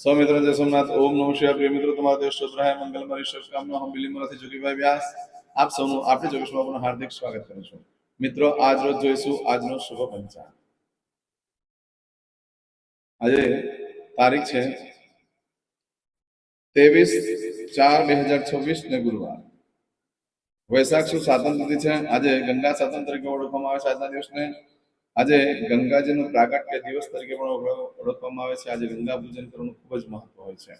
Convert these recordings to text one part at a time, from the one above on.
सौमित्र जय सोमनाथ। ओम नमः शिवाय। प्रिय મિત્રો, તમારા દેશ શુભ રહે, મંગલમય શુભકામના હું બિલીમોરાથી જોગીભાઈ વ્યાસ આપ સૌનું આપણી જોગેશમાં આપનું હાર્દિક સ્વાગત કરું છું। મિત્રો, આજ રોજ જોઈશું આજનો શુભ પંચાંગ। આજે તારીખ છે 23/4/2026 ને ગુરુવાર, વૈશાખ સુદ સાતમ તિથિ છે। આજે ગંગા સાતમ તરીકે ઓળખવામાં આવે છે આજના દિવસને। આજે ગંગાજીનું પ્રાગટ્ય દિવસ તરીકે પણ ઓળખવામાં આવે છે। આજે ગંગા પૂજન કરવાનું ખૂબ જ મહત્વ હોય છે।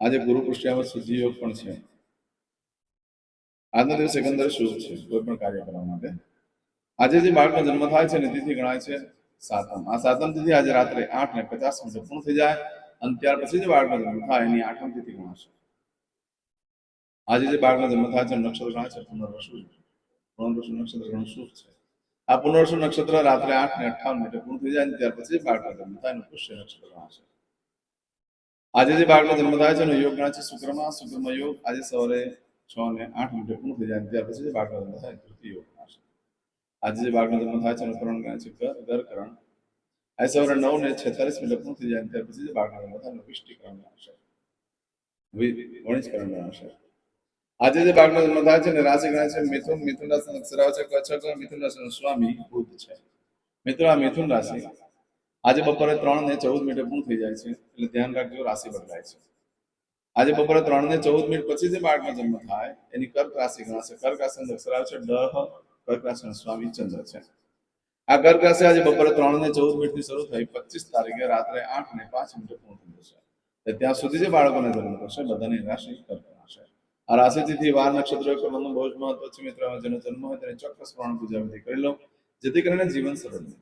આજે ગુરુ પુષ્યાવત શુદ્ધિ યોગ પણ છે। આજના દિવસે એકંદરે શુભ છે કોઈ પણ કાર્ય કરવા માટે। આજે જે બાળકનો જન્મ થાય છે ને તિથિ ગણાય છે સાતમ। આ સાતમ તિથિ આજે રાત્રે 8:50 પૂર્ણ થઈ જાય અને ત્યાર પછી જે બાળકનો જન્મ થાય એની આઠમ તિથિ ગણાશે। આજે જે બાળકનો જન્મ થાય છે નક્ષત્ર ગણાય છે પુનર્વસુ। પુનર્વસુ નક્ષત્ર ઘણું શુભ છે। આ પુનર્વસુ નક્ષત્ર રાત્રે 8:58 પૂર્ણ થઈ જાય ત્યાર પછી બાળકનો જન્મ થાય એનું પુષ્ય નક્ષત્ર ગણાશે। આજે જે બાળકનો જન્મ થાય છે એનો યોગ ગણાય છે શુક્રમાં। શુક્રમાં યોગ આજે સવારે 6:08 પૂર્ણ થઈ જાય ત્યાર પછી જે બાળકનો જન્મ થાય તૃતીય યોગ ગણાશે। આજે જે બાળકનો જન્મ થાય છે એનું કરણ ગણાય છે ગરકરણ। આજે સવારે 9:46 પૂર્ણ થઈ જાય ત્યાર પછી જે બાળકનો જન્મ થાય એનું વિષ્ટિકરણ ગણાશે, વણિજકરણ ગણાશે। આજે જે બાળકનો જન્મ થાય છે ને રાશિ ગણાય છે મિથુન। મિથુન રાશિનો અક્ષર આવે છે કચ્છ। મિથુન રાશિનો સ્વામી બુધ છે। મિત્રો, આ મિથુન રાશિ આજે બપોરે 3:14 પૂર્ણ થઈ જાય છે એટલે ધ્યાન રાખજો, રાશિ બદલાય છે। આજે બપોરે 3:14 પછી જે બાળકનો જન્મ થાય એની કર્ક રાશિ ગણાશે। કર્ક રાશિનો અક્ષર આવે છે ડ। કર્ક રાશિનો સ્વામી ચંદ્ર છે। આ કર્ક રાશિ આજે બપોરે 3:14 થી શરૂ થઈ 25 તારીખે રાત્રે 8:05 પૂર્ણ થઈ જશે। ત્યાં સુધી જે બાળકોને જન્મ થશે બધાની રાશિ કર્ક રાશિ। આ રાશિથી વાર નક્ષત્ર કરવાનું બહુ જ મહત્વ છે। મિત્રો, જેનો જન્મ હોય તેને ચોક્કસ પ્રમાણે પૂજા વિધિ કરી લો જેથી કરીને જીવન સરળ બને।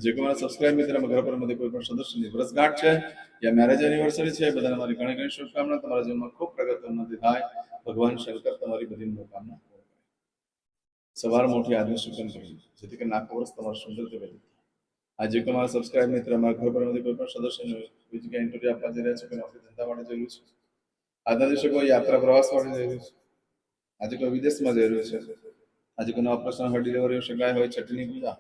જે કોઈ મારા સબસ્ક્રાઇબ મિત્ર ઘર પર मध्ये કોઈ પણ સદસ્યની વર્ષગાંઠ છે યા મેરેજ એનિવર્સરી છે, બધાને મારી ઘણી ઘણી શુભકામના। તમારા જીવનમાં ખૂબ પ્રગતિ ઉન્નતિ થાય। ભગવાન શંકર તમારી બધી મનોકામના પૂર્ણ કરે। સવારમાં ઉઠી આજનું શુકન કરજો જેથી કરીને આખું વર્ષ તમારું સુંદર રીતે વ્યતીત થાય। આજે કોઈ મારા સબસ્ક્રાઇબ મિત્ર મારા ઘર પર मध्ये કોઈ પણ સદસ્યને બીજી જગ્યાએ ઇન્ટરવ્યુ આપવા જઈ રહ્યા છે, કોઈ નોકરી ધંધા માટે જઈ રહ્યું છે, આજના દિવસે કોઈ યાત્રા પ્રવાસ માટે જઈ રહ્યું છે, આજે કોઈ વિદેશમાં જઈ રહ્યું છે, આજે કોઈનો ઓપરેશન હોય, ડિલિવરી હોય, સગાઈ હોય, છઠ્ઠીની પૂજા,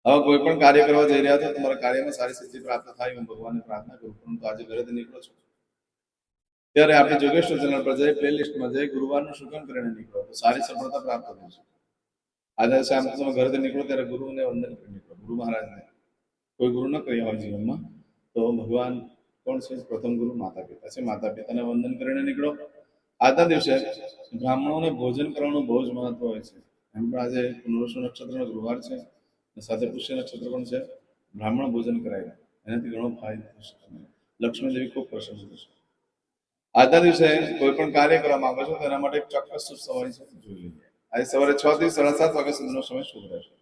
હવે કોઈ પણ કાર્ય કરવા જઈ રહ્યા છો તમારા કાર્યમાં સારી સિદ્ધિ પ્રાપ્ત થાય હું ભગવાનને પ્રાર્થના કરું। પરંતુ આજે ઘરેથી નીકળો છો ત્યારે આપણી જોગેશ્વર ચેનલ પર જઈ પ્લેલિસ્ટમાં જઈ ગુરુવારનું શુકન કરીને નીકળો તો સારી સફળતા પ્રાપ્ત થશે। આજે શામ તમે ઘરેથી નીકળો ત્યારે ગુરુને વંદન કરી નીકળો। ગુરુ મહારાજને કોઈ ગુરુ ન કર્યા હોય જીવનમાં તો ભગવાન કોણ છે? પ્રથમ ગુરુ માતા પિતા છે। માતા પિતાને વંદન કરીને નીકળો। આજના દિવસે બ્રાહ્મણોને ભોજન કરવાનું બહુ જ મહત્વ હોય છે। એમ પણ આજે પુનર્વસુ નક્ષત્રનો ગુરુવાર છે, સાથે પુષ્ય નક્ષત્ર પણ છે। બ્રાહ્મણ ભોજન કરાય એનાથી ઘણો ફાયદો થશે, લક્ષ્મી દેવી ખૂબ પ્રસન્ન થશે। આજના દિવસે કોઈ પણ કાર્ય કરવા માંગો છો તેના માટે એક ચોક્કસ શુભ સમય છે, જોઈ લઈએ। આજે સવારે 6 થી 7:30 વાગ્યા સુધીનો સમય શુભ રહેશે।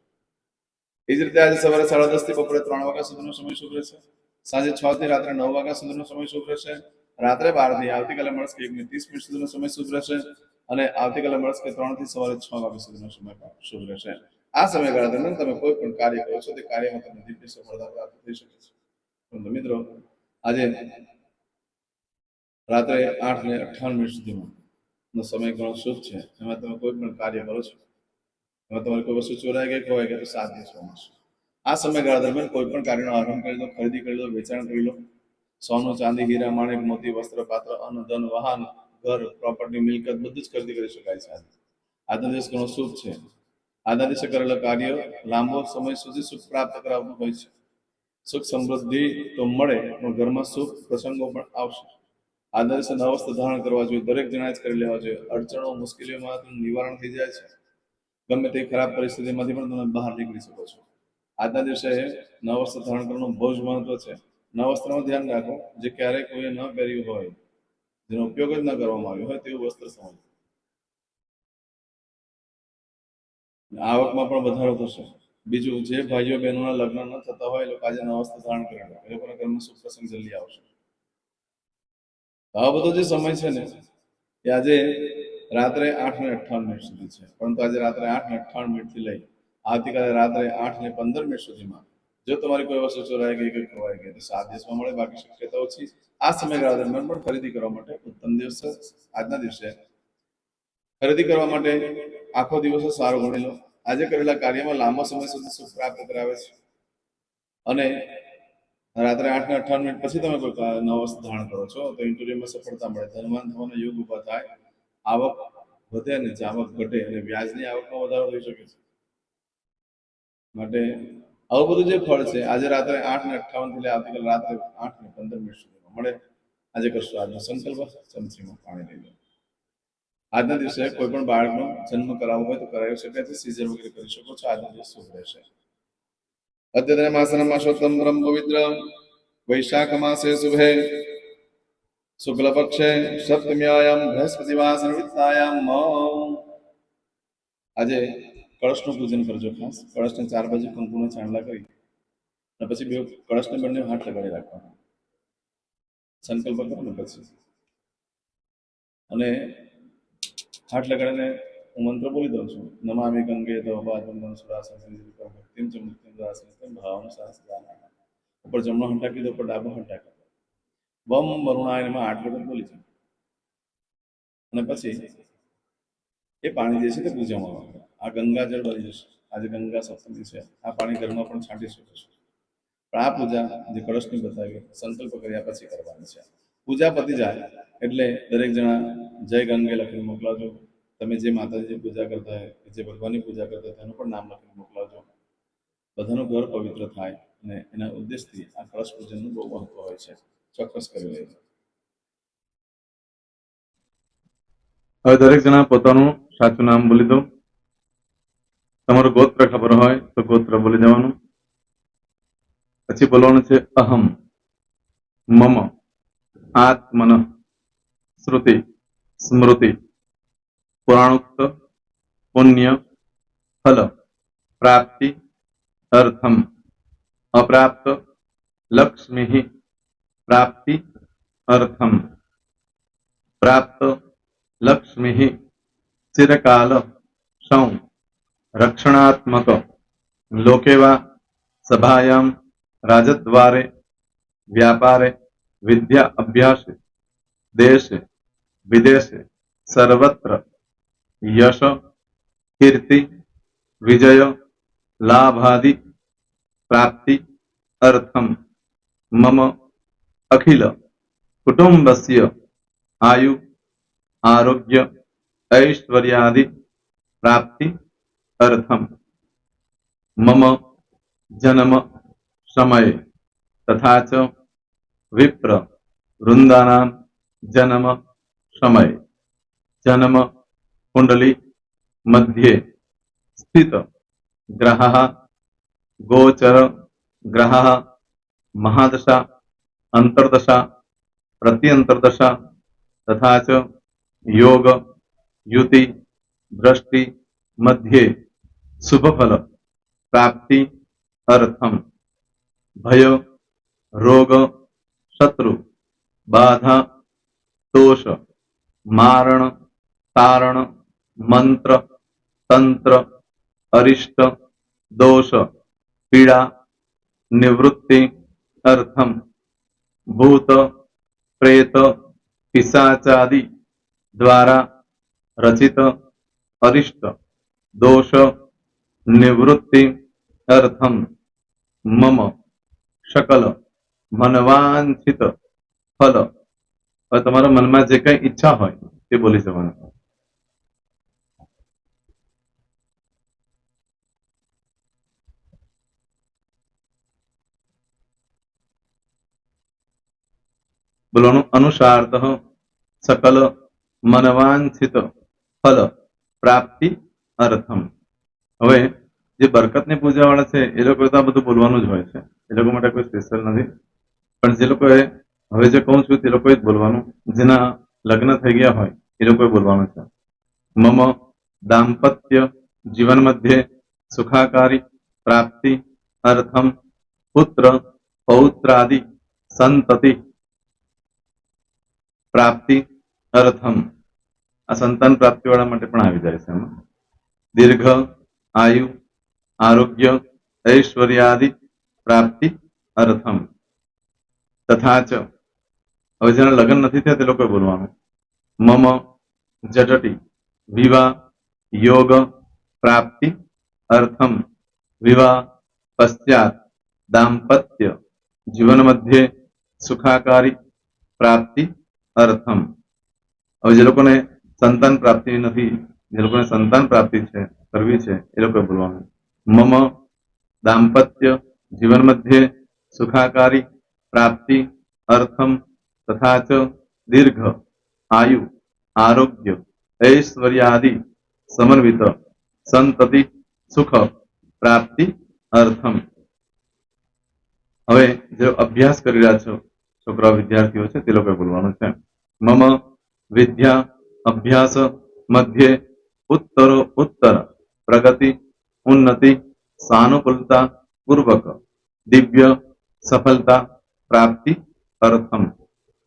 એ જ રીતે આજે સવારે 10:30 થી બપોરે 3 વાગ્યા સુધીનો સમય શુભ રહેશે। સાંજે 6 થી રાત્રે 9 વાગ્યા સુધીનો સમય શુભ રહેશે। રાત્રે 12 થી આવતીકાલે મળસ્કે 1:30 સુધીનો સમય શુભ રહેશે અને આવતીકાલે મળસ્કે 3 થી સવારે 6 વાગ્યા સુધીનો સમય શુભ રહેશે। આ સમયગાળા દરમિયાન તમે કોઈ પણ કાર્ય કરો છો તે કાર્યમાં તમને દિવ્ય સફળતા પ્રાપ્ત થઈ શકે છે। પરંતુ મિત્રો, આજે રાત્રે 8:58 સુધીનો સમય ઘણો શુભ છે। એમાં તમે કોઈ પણ કાર્ય કરો છો એમાં તમારી કોઈ વસ્તુ ચોરાઈ ગઈ ખોવાઈ ગઈ તો 7 દિવસ મળશે। આ સમયગાળા દરમિયાન કોઈ પણ કાર્યનો આરંભ કરી લો, ખરીદી કરી લો, વેચાણ કરી લો। સોનું, ચાંદી, હીરા, માણેક, મોતી, વસ્ત્ર, પાત્ર, અન્ન, ધન, વાહન, ઘર, પ્રોપર્ટી, મિલકત બધું જ ખરીદી કરી શકાય છે। આજનો દિવસ ઘણો શુભ છે। આજના દિવસે કરેલા કાર્ય લાંબો સમય સુધી સુખ પ્રાપ્ત કરાવતું હોય છે। સુખ સમૃદ્ધિ તો મળે પણ ઘરમાં સુખ પ્રસંગો પણ આવશે। આજના દિવસે નવા વસ્ત્ર ધારણ કરવા જોઈએ, દરેક જણાએ જ કરી લેવા જોઈએ। અડચણો, મુશ્કેલીઓમાં નિવારણ થઈ જાય છે। ગમે તે ખરાબ પરિસ્થિતિમાંથી પણ તમે બહાર નીકળી શકો છો। આજના દિવસે નવા વસ્ત્ર ધારણ કરવાનું બહુ જ મહત્વ છે। નવા વસ્ત્રમાં ધ્યાન રાખો જે ક્યારેય કોઈએ ન પહેર્યું હોય, જેનો ઉપયોગ જ ન કરવામાં આવ્યો હોય તેવું વસ્ત્ર સમજો। આવકમાં પણ વધારો થશે। બીજું, જે ભાઈઓ બહેનોના લગ્ન ન થતા હોય એ લોકો આજે નવા વસ્ત્ર ધારણ કરી લે, એ લોકોના ઘરમાં સુખ પ્રસંગ જલ્દી આવશે। આ બધો જે સમય છે ને એ આજે રાત્રે 8:58 સુધી છે, પરંતુ આજે રાત્રે 8:58 થી લઈ આવતીકાલે રાત્રે 8:15 સુધીમાં જો તમારી કોઈ વસ્તુ ચોરાઈ ગઈ કે ખોવાઈ ગઈ તો 7 દિવસમાં મળે, બાકી શક્યતા ઓછી। આ સમયગાળા દરમિયાન પણ ખરીદી કરવા માટે ઉત્તમ દિવસ છે। આજના દિવસે ખરીદી કરવા માટે આખો દિવસ સારો ગણી લો। આજે કરેલા કાર્યમાં લાંબો સમય સુધી સુખ પ્રાપ્ત કરાવે છે। અને રાત્રે 8:58 પછી તમે કોઈ નવો વસ્તુ ધારણ કરો છો તો ઇન્ટરવ્યુમાં સફળતા મળે, ધનવાન થવાનો યોગ ઉભા થાય, આવક વધે અને જાવક ઘટે અને વ્યાજની આવકમાં વધારો થઈ શકે છે. માટે આવું બધું જે ફળ છે આજે રાત્રે 8:58 થી આવતીકાલ રાત્રે 8:15 સુધીમાં મળે. આજે કરશો આજનો સંકલ્પ, ચમચીમાં પાણી લઈ લો. આજના દિવસે કોઈ પણ બાળકનો જન્મ કરાવવો હોય તો કરાવી શકાય છે, સીઝર વગેરે કરી શકો છો. આજનો દિવસ શુભ રહેશે. અદ્યતન માસના માસોત્તમ બ્રહ્મ પવિત્ર વૈશાખ માસે શુભે શુક્લ પક્ષે સપ્તમ્યાયામ બૃહસ્પતિવાસર વિત્તાયામ આજે કળશનું પૂજન કરજો. ખાસ કળશને 4 બાજુ કંકુના ચાંદલા કરી અને પછી બે કળશને બંને હાથ લગાડી રાખવાના. સંકલ્પ કરો ને પછી અને હાથ લગાડીને હું મંત્ર બોલી દઉં છું. નમામિ ગંગે તવ પાદં સુરાસન ભક્તિમ ચ મુક્તિમ દાસન ભાવના સહસ્રદાન. ઉપર જમણો હંટાકી દો, ઉપર ડાબો હંટાકી દો. વમ વરુણાય નમઃ 8 વખત બોલી છે. અને પછી એ પાણી જે છે તે પૂજામાં આવે. આ ગંગાજળ બની જશે. આજે ગંગા સપ્તમી છે. આ પાણી ઘરમાં પણ છાંટી શકો છો. પણ આ પૂજા જે કળશની બતાવી સંકલ્પ કર્યા પછી કરવાની છે. પૂજા પતી જાય એટલે દરેક જણા જય ગંગે લખીને મોકલાવજો. તમે જે માતાજીની પૂજા કરતા હોય, જે ભગવાનની પૂજા કરતા હોય તેનું પણ નામ લખીને મોકલાવજો. બધાનું ઘર પવિત્ર થાય અને એના ઉદ્દેશથી આ કળશ પૂજનનું બહુ મહત્વ હોય છે. ચોક્કસ કરી લેજો. હવે દરેક જણા પોતાનું સાચું નામ બોલી દો. તમારું ગોત્ર ખબર હોય તો ગોત્ર બોલી દેવાનું. પછી બોલવાનું છે અહમ મમ આત્મન શ્રુતિ સ્મૃતિ પુરાણોક્ત પુણ્ય ફલ પ્રાપ્તિ અર્થમ અપ્રાપ્ત લક્ષ્મી પ્રાપ્તિ અર્થમ પ્રાપ્ત લક્ષ્મી ચિરકાલ સૌ રક્ષણાત્મક લોકેવા સભાયામ રાજદ્વારે વ્યાપારે વિદ્યા અભ્યાસે દેશે વિદેશે સર્વત્ર યશ કીર્તિ વિજય લાભાદિ પ્રાપ્તિ અર્થમ મમ અખિલ કુટુંબસ્ય આયુ આરોગ્ય ऐश्वर्यादि प्राप्ति अर्थम मम जन्म समय तथा च विप्र वृंदानां जन्म समय जन्म कुंडली मध्ये स्थित ग्रहः गोचर ग्रहः महादशा अंतर्दशा प्रत्यंतर्दशा तथा च योग युति दृष्टि मध्ये शुभ फल प्राप्ति अर्थम भय रोग शत्रु बाधा दोष मारण तारण मंत्र तंत्र अरिष्ट दोष पीड़ा निवृत्ति अर्थम भूत प्रेत पिशाचादि द्वारा रचित अरिष्ट दोष निवृत्ति अर्थम मम सकल मनवांछित फल. હવે તમારા મનમાં જે કઈ ઈચ્છા હોય તે બોલી જવાનું. બોલવાનું અનુસાર્થ सकल मनवांछित फल प्राप्ति अर्थम. હવે જે બરકતની પૂજા વાળા છે એ લોકો તો આ બધું બોલવાનું જ હોય છે. એ લોકો માટે કોઈ સ્પેશિયલ નથી. પણ જે લોકોએ હવે જે કહું છું તે લોકોએ જ બોલવાનું. જેના લગ્ન થઈ ગયા હોય એ લોકોએ બોલવાનું છે. મમ દાંપત્ય જીવન મધ્યે સુખાકારી પ્રાપ્તિ અર્થમ પુત્ર પૌત્રાદિ સંતતિ પ્રાપ્તિ અર્થમ. આ સંતાન પ્રાપ્તિ વાળા માટે પણ આવી જાય છે. એમાં દીર્ઘ આયુ આરોગ્ય ઐશ્વર્યાદિ પ્રાપ્તિ અર્થમ તથા ચ. હવે જેના લગ્ન નથી થયા તે લોકોએ બોલવાનું. મમ જટટી વિવાહ યોગ પ્રાપ્તિ અર્થમ વિવાહ પશ્ચાત दाम्पत्य जीवन मध्य सुखाकारी प्राप्ति अर्थम। હવે જે લોકોને સંતાન પ્રાપ્તિ નથી, જે લોકોને સંતાન પ્રાપ્તિ છે કરવી છે એ લોકોએ બોલવાનું મમ દાંપત્ય જીવન મધ્યે સુખાકારી પ્રાપ્તિ અર્થમ તથા ચ દીર્ઘ આયુ આરોગ્ય ऐश्वर्यादि समन्वित संतति सुख प्राप्ति अर्थम। હવે જો અભ્યાસ કરી રહ્યા છો છોકરા વિદ્યાર્થીઓ છે તે લોકોએ બોલવાનું છે મમ વિદ્યા અભ્યાસ મધ્યે ઉત્તરો ઉત્તર પ્રગતિ ઉન્નતિ સાનુકૂલતા પૂર્વક દિવ્ય સફળતા પ્રાપ્તિ અર્થમ।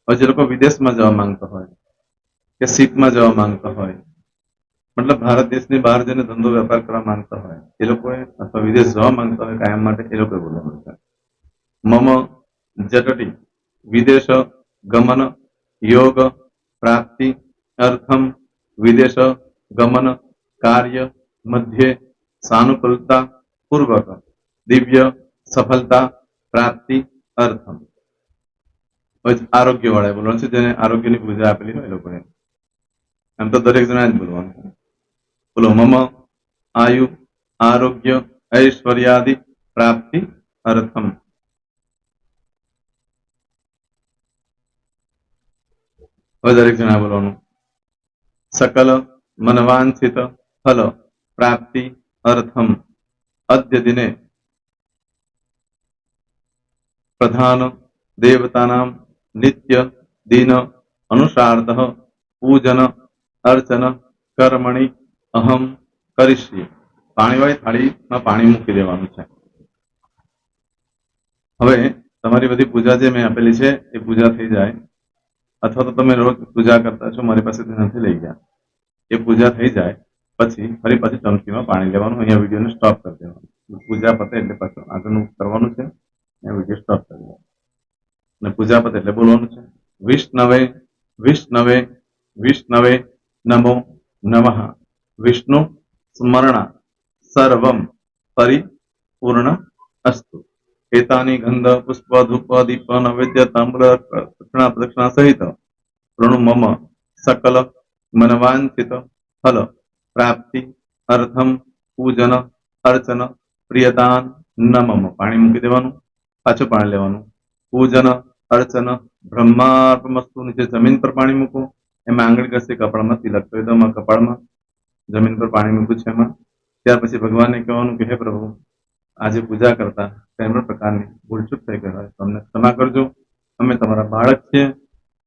હવે જે લોકો વિદેશમાં જવા માંગતા હોય કે શીખમાં જવા માંગતા હોય, મતલબ ભારત દેશની બહાર જઈને ધંધો વેપાર કરવા માંગતા હોય એ લોકોએ, અથવા વિદેશ જવા માંગતા હોય કાયમ માટે, એ લોકોએ બોલવાનું છે મમ જટટી વિદેશ ગમન યોગ પ્રાપ્તિ અર્થમ વિદેશ ગમન કાર્ય મધ્યે સાનુકૂલતા પૂર્વક દિવ્ય સફળતા પ્રાપ્તિ અર્થમ। આરોગ્ય વાળા બોલવાનું છે, જેને આરોગ્યની પૂજા આપેલી હોય એ લોકોએ। એમ તો દરેક જણા જ બોલવાનું છે। બોલો મમ આયુ આરોગ્ય ऐश्वर्यादि प्राप्ति अर्थम। હવે દરેક જણા બોલવાનું सकल मनवांछित फल प्राप्ति अर्थम अद्य दिने प्रधान देवतानां नित्य दिन अनुसारतः पूजन अर्चन कर्मणि अहम करिष्ये। પાણીવાળી થાળીમાં પાણી મૂકી દેવાનું છે। હવે તમારી બધી પૂજા જે મેં આપેલી છે એ પૂજા થઈ જાય, અથવા તો તમે રોજ પૂજા કરતા છો મારી પાસેથી નથી લઈ ગયા, એ પૂજા થઈ જાય પછી ફરી પાછી ચમચીમાં પાણી લેવાનું। અહીંયા વિડીયોને સ્ટોપ કરી દેવાનું, પૂજા પતે એટલે પાછું આગળનું કરવાનું છે, અહીંયા વિડીયો સ્ટોપ કરી દેવાનું અને પૂજા પતે એટલે બોલવાનું છે વિષ્ણવે વિષ્ણવે વિષ્ણવે નમો નમઃ વિષ્ણુ સ્મરણા સર્વમ પરિપૂર્ણ અસ્તુ। एतानि गंध पुष्प धूप दीप नैवेद्य ताम्र दक्षिणा प्रदक्षिणा सहित प्रणु मम सकल मनवांछित फल प्राप्ति अर्थम पूजन अर्चन प्रियदान न मम। पाणी मूकी देवानुं, पाछुं पाणी लेवानुं। पूजन अर्चन ब्रह्मार्पणमस्तु। नीचे जमीन पर पाणी मूको, एमां आंगળી ઘસી કપાળમાં તિલક કરી દો। કપાળમાં જમીન પર પાણી મૂક્યું છે એમાં, ત્યાર પછી ભગવાનને કહેવાનું કે હે પ્રભુ, આજે પૂજા કરતા કઈ પણ પ્રકારની ભૂલચૂક થઈ ગઈ હોય તો અમને ક્ષમા કરજો, અમે તમારા બાળક છીએ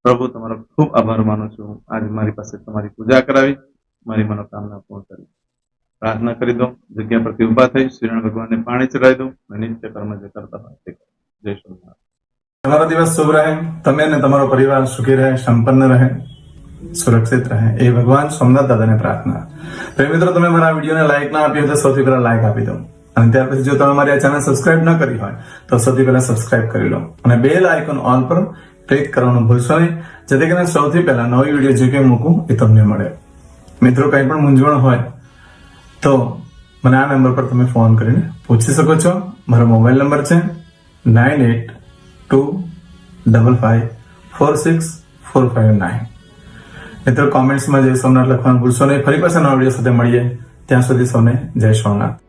પ્રભુ, તમારો ખૂબ આભાર માનું છું, આજે મારી પાસે તમારી પૂજા કરાવી, મારી મનોકામના પૂર્ણ કરી। પ્રાર્થના કરી દો, જગ્યા પરથી ઉભા થઈ શ્રીનારાયણ ભગવાનને પાણી ચડાવી દો અને નિત્ય કર્મ જે કરતા હોય તે કરો। જય શ્રી તમારો દિવસ શુભ રહે, તમે અને તમારો પરિવાર સુખી રહે, સંપન્ન રહે, સુરક્ષિત રહે, એ ભગવાન સોમનાથ દાદાને પ્રાર્થના। તો મિત્રો, તમે મારા વિડીયોને લાઈક ના આપી હોય તો સૌથી પહેલા લાઈક આપી દો, અને ત્યાર પછી જો તમે મારી આ ચેનલ સબસ્ક્રાઇબ ન કરી હોય તો સૌથી પહેલા સબસ્ક્રાઇબ કરી લો અને બેલ આઇકોન ઓલ પર ક્લિક કરવાનું ભૂલશો નહીં, જેથી કરીને સૌથી પહેલા નવી વિડીયો જે કંઈ મૂકું એ તમને મળે। મિત્રો, કંઈ પણ મૂંઝવણ હોય તો મને આ નંબર પર તમે ફોન કરીને પૂછી શકો છો। મારો મોબાઈલ નંબર છે 9825546459। મિત્રો, કોમેન્ટ્સમાં જય સોમનાથ લખવાનું ભૂલશો નહીં। ફરી પાછા નવા વિડીયો સાથે મળીએ, ત્યાં સુધી સૌને જય સોમનાથ।